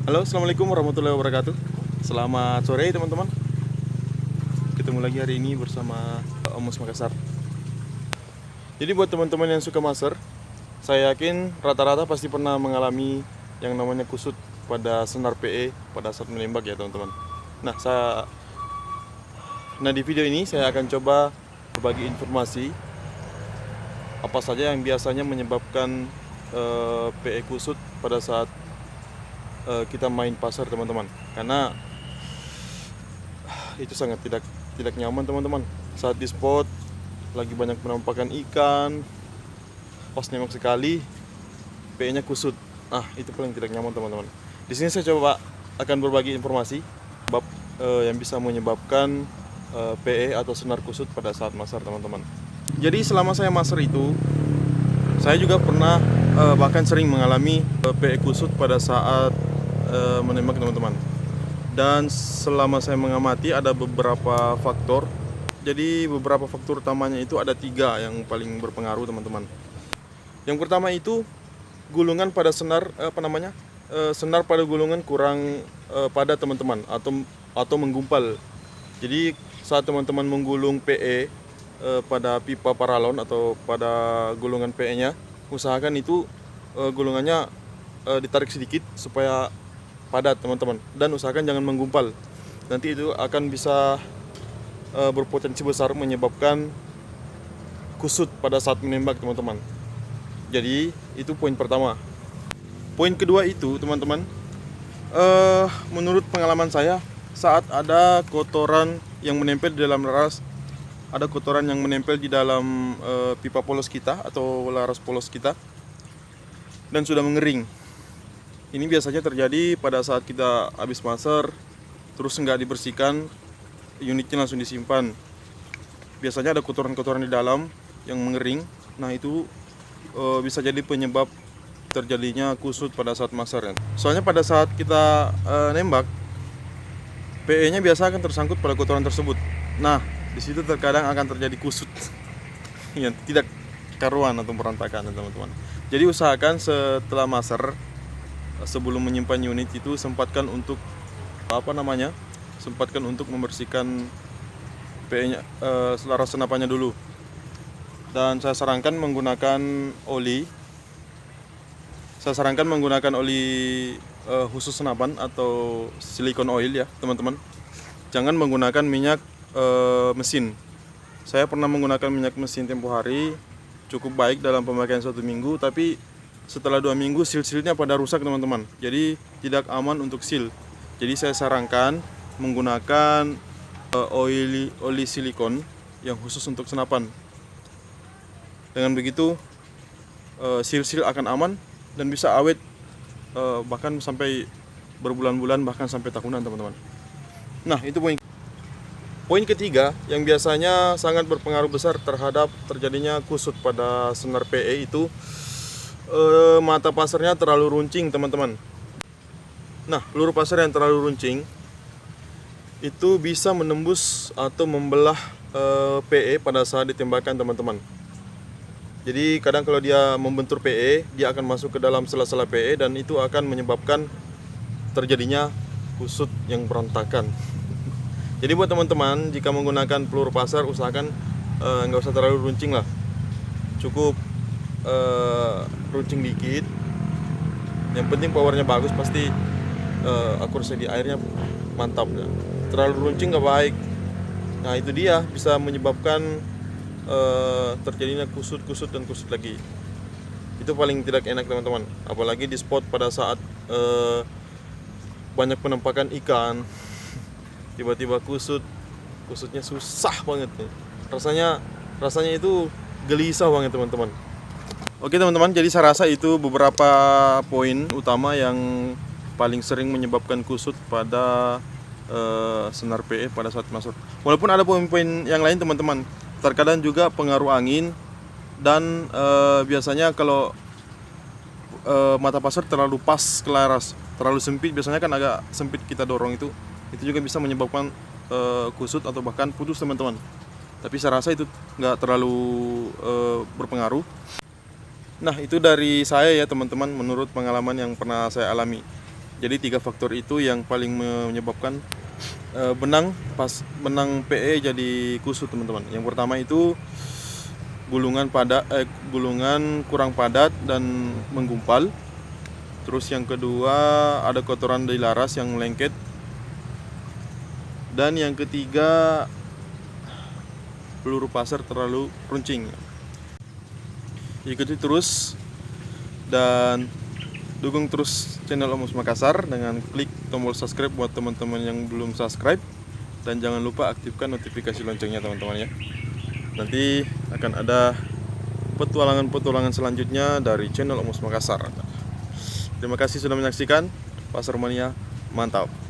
Halo, assalamualaikum warahmatullahi wabarakatuh. Selamat sore teman-teman. Ketemu lagi hari ini bersama Omus Makassar. Jadi buat teman-teman yang suka maser, saya yakin rata-rata pasti pernah mengalami yang namanya kusut pada senar PE pada saat menembak ya teman-teman. Nah di video ini saya akan coba berbagi informasi apa saja yang biasanya menyebabkan PE kusut pada saat kita main pasar teman-teman, karena itu sangat tidak nyaman teman-teman. Saat di spot lagi banyak penampakan ikan, pas nembak sekali PE nya kusut, itu paling tidak nyaman teman-teman. Di sini saya coba akan berbagi informasi bab yang bisa menyebabkan PE atau senar kusut pada saat masar teman-teman. Jadi selama saya masar itu saya juga pernah bahkan sering mengalami PE kusut pada saat menembak teman-teman. Dan selama saya mengamati ada beberapa faktor. Jadi beberapa faktor utamanya itu ada 3 yang paling berpengaruh teman-teman. Yang pertama itu gulungan pada senar senar pada gulungan kurang padat teman-teman, atau menggumpal. Jadi saat teman-teman menggulung PE pada pipa paralon atau pada gulungan PE-nya, usahakan itu gulungannya ditarik sedikit supaya padat teman-teman, dan usahakan jangan menggumpal. Nanti itu akan bisa berpotensi besar menyebabkan kusut pada saat menembak teman-teman. Jadi itu poin pertama. Poin kedua itu teman-teman, menurut pengalaman saya, saat ada kotoran yang menempel di dalam laras, ada kotoran yang menempel di dalam pipa polos kita atau laras polos kita dan sudah mengering. Ini biasanya terjadi pada saat kita habis maser, terus nggak dibersihkan, unitnya langsung disimpan. Biasanya ada kotoran-kotoran di dalam yang mengering. Nah itu bisa jadi penyebab terjadinya kusut pada saat maser. Soalnya pada saat kita nembak, PE-nya biasa akan tersangkut pada kotoran tersebut. Nah di situ terkadang akan terjadi kusut yang tidak karuan atau berantakan teman-teman. Jadi usahakan setelah maser, sebelum menyimpan unit itu sempatkan untuk membersihkan PE-nya, laras senapannya dulu. Dan saya sarankan menggunakan oli. Khusus senapan atau silikon oil ya teman-teman. Jangan menggunakan minyak mesin. Saya pernah menggunakan minyak mesin tempo hari, cukup baik dalam pemakaian 1 minggu, tapi setelah 2 minggu seal-sealnya pada rusak teman-teman. Jadi tidak aman untuk seal. Jadi saya sarankan menggunakan oli silikon yang khusus untuk senapan. Dengan begitu seal akan aman dan bisa awet bahkan sampai berbulan-bulan, bahkan sampai tahunan teman-teman. Nah itu poin ketiga yang biasanya sangat berpengaruh besar terhadap terjadinya kusut pada senar PE itu mata pasarnya terlalu runcing teman-teman. Nah peluru pasar yang terlalu runcing itu bisa menembus atau membelah PE pada saat ditembakkan teman-teman. Jadi kadang kalau dia membentur PE, dia akan masuk ke dalam sela-sela PE dan itu akan menyebabkan terjadinya kusut yang berantakan. Jadi buat teman-teman, jika menggunakan peluru pasar usahakan nggak usah terlalu runcing lah, cukup runcing dikit. Yang penting powernya bagus, pasti akurasi di airnya mantap ya. Terlalu runcing nggak baik. Nah itu dia bisa menyebabkan terjadinya kusut dan kusut lagi. Itu paling tidak enak teman-teman, apalagi di spot pada saat banyak penampakan ikan, tiba-tiba kusutnya susah banget nih. Rasanya itu gelisah banget teman-teman. Oke teman-teman, jadi saya rasa itu beberapa poin utama yang paling sering menyebabkan kusut pada senar PE pada saat masuk. Walaupun ada poin-poin yang lain teman-teman, terkadang juga pengaruh angin dan biasanya kalau mata pasar terlalu pas ke laras, terlalu sempit, biasanya kan agak sempit kita dorong itu juga bisa menyebabkan kusut atau bahkan putus teman-teman. Tapi saya rasa itu nggak terlalu berpengaruh. Nah itu dari saya ya teman-teman, menurut pengalaman yang pernah saya alami. Jadi 3 faktor itu yang paling menyebabkan benang PE jadi kusut teman-teman. Yang pertama itu gulungan kurang padat dan menggumpal. Terus yang kedua ada kotoran di laras yang lengket. Dan yang ketiga peluru pasar terlalu runcing. Ikuti terus dan dukung terus channel Om Mus Makassar dengan klik tombol subscribe buat teman-teman yang belum subscribe, dan jangan lupa aktifkan notifikasi loncengnya teman-teman ya. Nanti akan ada petualangan-petualangan selanjutnya dari channel Om Mus Makassar. Terima kasih sudah menyaksikan. Pasar Mania mantap.